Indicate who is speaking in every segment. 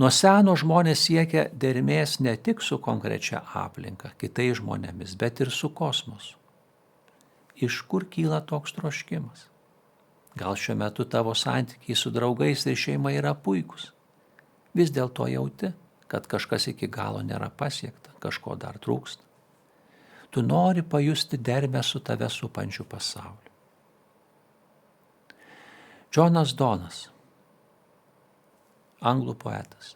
Speaker 1: Nuo seno žmonės siekia dermės ne tik su konkrečia aplinka, kitais žmonėmis, bet ir su kosmosu. Iš kur kyla toks troškimas? Gal šiuo metu tavo santykiai su draugais ir šeima yra puikus. Vis dėlto jauti, kad kažkas iki galo nėra pasiekta, kažko dar trūksta. Tu nori pajusti dermę su tave supančiu pasauliu. Džonas Donas, anglų poetas,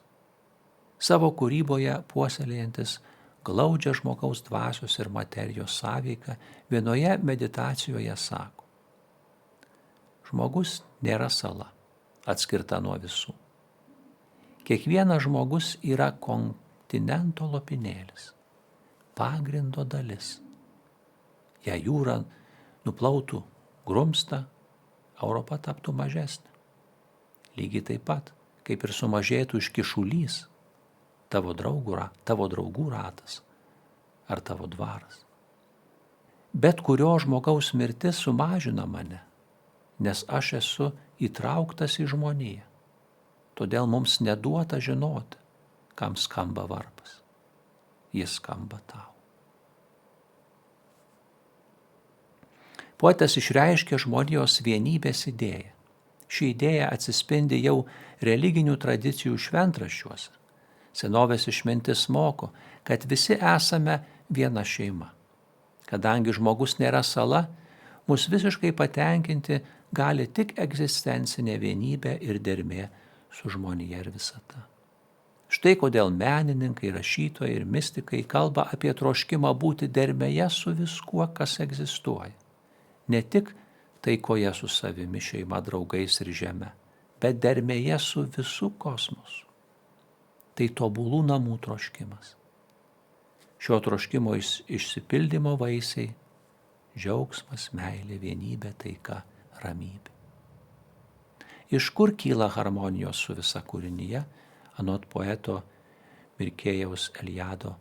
Speaker 1: savo kūryboje puoselėjantis glaudžią žmogaus dvasios ir materijos sąveiką, vienoje meditacijoje sako: žmogus nėra sala, atskirta nuo visų. Kiekvienas žmogus yra kontinento lopinėlis, pagrindo dalis. Jei jūra nuplautų grumstą, Europa taptų mažesnė. Lygiai taip pat, kaip ir sumažėtų iškišulys tavo draugų ratas ar tavo dvaras. Bet kurio žmogaus mirtis sumažina mane, nes aš esu įtrauktas į žmoniją. Todėl mums neduota žinoti, kam skamba varpas. Jis skamba tau. Poetas išreiškė žmonijos vienybės idėją. Ši idėja atsispindi jau religinių tradicijų šventraščiuose. Senovės išmintis moko, kad visi esame viena šeima. Kadangi žmogus nėra sala, mus visiškai patenkinti gali tik egzistencinė vienybė ir dermė su žmonija ir visata. Štai kodėl menininkai, rašytojai ir mistikai kalba apie troškimą būti dermėje su viskuo, kas egzistuoja. Ne tik taikoje su savimi, šeima, draugais ir žeme, bet dermėje su visu kosmosu. Tai tobulų namų troškimas. Šio troškimo išsipildymo vaisiai – džiaugsmas, meilė, vienybė, taika, ramybė. Iš kur kyla harmonijos su visa kūrinyje, anot poeto Mirkėjaus Eliado,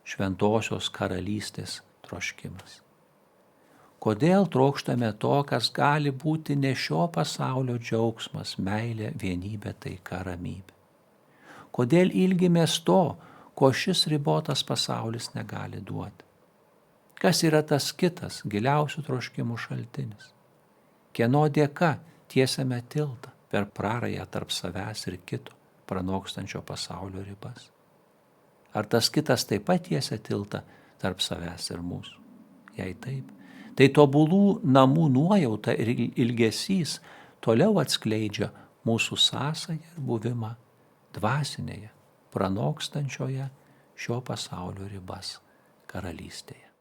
Speaker 1: šventosios karalystės troškimas? Kodėl trokštame to, kas gali būti ne šio pasaulio džiaugsmas, meilė, vienybė, taika, ramybė? Kodėl ilgimės to, ko šis ribotas pasaulis negali duoti? Kas yra tas kitas, giliausių troškimų šaltinis? Kieno dėka tiesiame tiltą per prarają tarp savęs ir kito, pranokstančio pasaulio ribas? Ar tas kitas taip pat tiesia tiltą tarp savęs ir mūsų? Jei taip, tai tobulų namų nuojauta ir ilgesys toliau atskleidžia mūsų sąsają ir buvimą dvasinėje, pranokstančioje šio pasaulio ribas karalystėje.